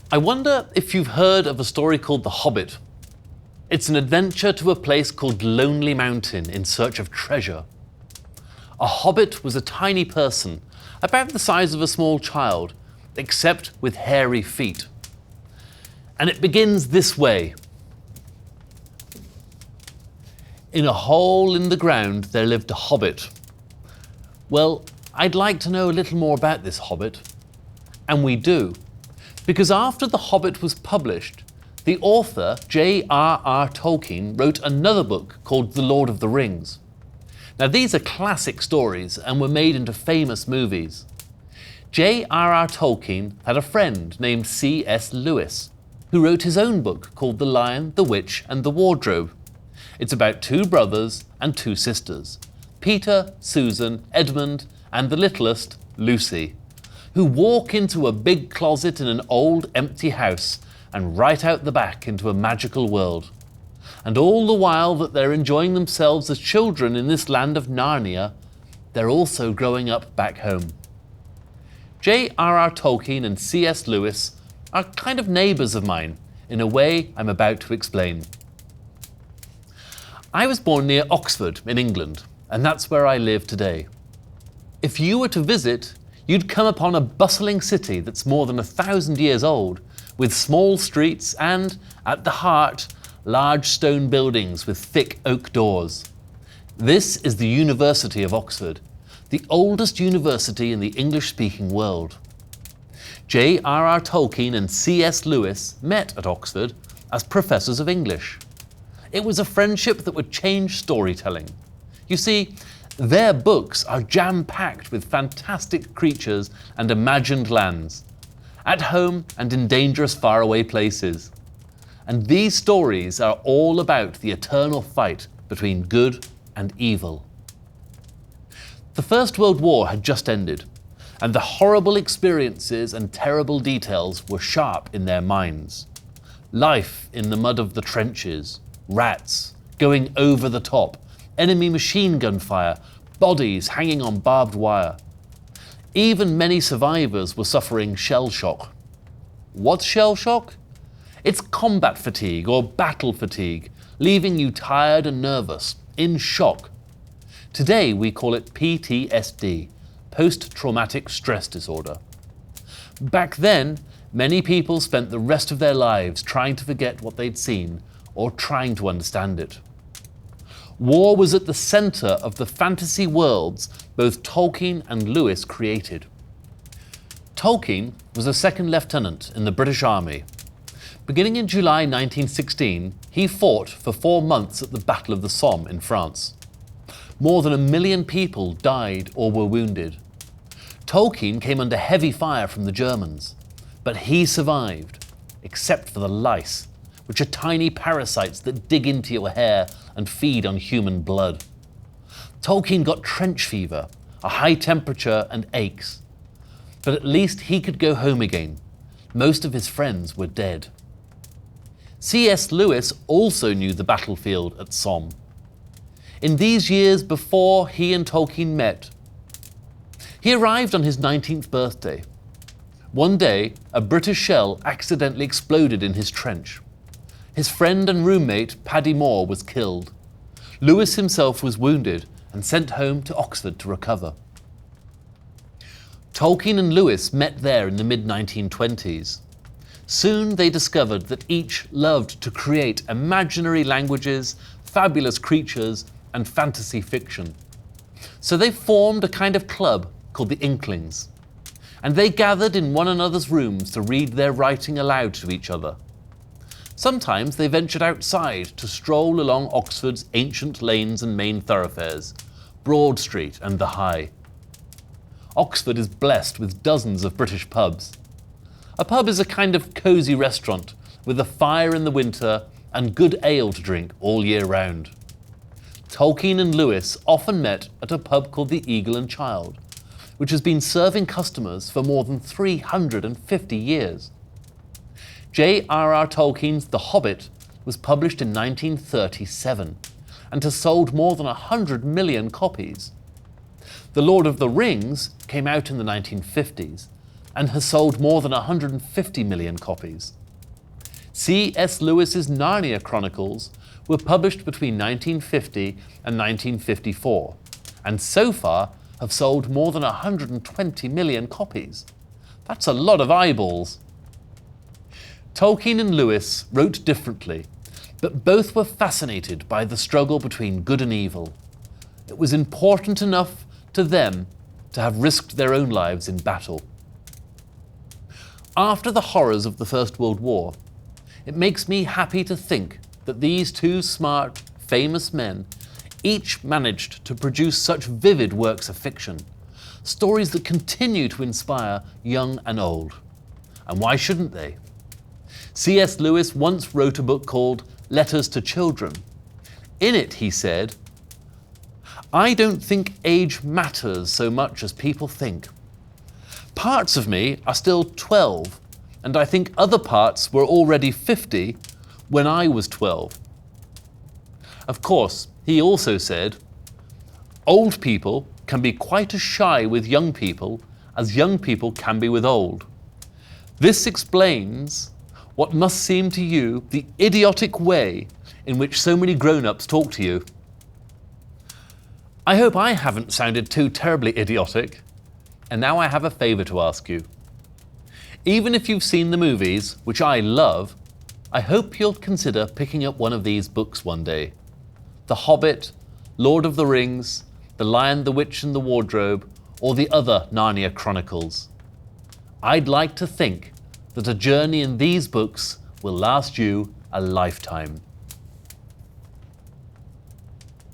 I wonder if you've heard of a story called The Hobbit. It's an adventure to a place called Lonely Mountain in search of treasure. A hobbit was a tiny person, about the size of a small child, except with hairy feet. And it begins this way. In a hole in the ground there lived a hobbit. Well, I'd like to know a little more about this hobbit. And we do. Because after The Hobbit was published, the author J.R.R. Tolkien wrote another book called The Lord of the Rings. Now these are classic stories and were made into famous movies. J.R.R. Tolkien had a friend named C.S. Lewis, who wrote his own book called The Lion, the Witch and the Wardrobe. It's about two brothers and two sisters, Peter, Susan, Edmund and the littlest, Lucy, who walk into a big closet in an old empty house and right out the back into a magical world. And all the while that they're enjoying themselves as children in this land of Narnia, they're also growing up back home. J.R.R. Tolkien and C.S. Lewis are kind of neighbours of mine in a way I'm about to explain. I was born near Oxford in England, and that's where I live today. If you were to visit, you'd come upon a bustling city that's more than 1,000 years old, with small streets and, at the heart, large stone buildings with thick oak doors. This is the University of Oxford, the oldest university in the English-speaking world. J.R.R. Tolkien and C.S. Lewis met at Oxford as professors of English. It was a friendship that would change storytelling. You see, their books are jam-packed with fantastic creatures and imagined lands, at home and in dangerous faraway places. And these stories are all about the eternal fight between good and evil. The First World War had just ended, and the horrible experiences and terrible details were sharp in their minds. Life in the mud of the trenches, rats, going over the top, enemy machine gun fire, bodies hanging on barbed wire. Even many survivors were suffering shell shock. What's shell shock? It's combat fatigue or battle fatigue, leaving you tired and nervous, in shock. Today we call it PTSD, post-traumatic stress disorder. Back then, many people spent the rest of their lives trying to forget what they'd seen or trying to understand it. War was at the centre of the fantasy worlds both Tolkien and Lewis created. Tolkien was a second lieutenant in the British Army. Beginning in July 1916, he fought for 4 months at the Battle of the Somme in France. More than 1 million people died or were wounded. Tolkien came under heavy fire from the Germans, but he survived, except for the lice, which are tiny parasites that dig into your hair and feed on human blood. Tolkien got trench fever, a high temperature and aches. But at least he could go home again. Most of his friends were dead. C.S. Lewis also knew the battlefield at Somme. In these years before he and Tolkien met, he arrived on his 19th birthday. One day, a British shell accidentally exploded in his trench. His friend and roommate, Paddy Moore, was killed. Lewis himself was wounded and sent home to Oxford to recover. Tolkien and Lewis met there in the mid-1920s. Soon they discovered that each loved to create imaginary languages, fabulous creatures, and fantasy fiction. So they formed a kind of club called the Inklings. And they gathered in one another's rooms to read their writing aloud to each other. Sometimes they ventured outside to stroll along Oxford's ancient lanes and main thoroughfares, Broad Street and the High. Oxford is blessed with dozens of British pubs. A pub is a kind of cosy restaurant with a fire in the winter and good ale to drink all year round. Tolkien and Lewis often met at a pub called the Eagle and Child, which has been serving customers for more than 350 years. J.R.R. Tolkien's The Hobbit was published in 1937 and has sold more than 100 million copies. The Lord of the Rings came out in the 1950s and has sold more than 150 million copies. C.S. Lewis's Narnia Chronicles were published between 1950 and 1954, and so far have sold more than 120 million copies. That's a lot of eyeballs. Tolkien and Lewis wrote differently, but both were fascinated by the struggle between good and evil. It was important enough to them to have risked their own lives in battle. After the horrors of the First World War, it makes me happy to think that these two smart, famous men each managed to produce such vivid works of fiction, stories that continue to inspire young and old. And why shouldn't they? C.S. Lewis once wrote a book called Letters to Children. In it, he said, "I don't think age matters so much as people think. Parts of me are still 12, and I think other parts were already 50 when I was 12. Of course, he also said, old people can be quite as shy with young people as young people can be with old. This explains what must seem to you the idiotic way in which so many grown-ups talk to you." I hope I haven't sounded too terribly idiotic. And now I have a favour to ask you. Even if you've seen the movies, which I love, I hope you'll consider picking up one of these books one day. The Hobbit, Lord of the Rings, The Lion, the Witch and the Wardrobe, or the other Narnia Chronicles. I'd like to think that a journey in these books will last you a lifetime.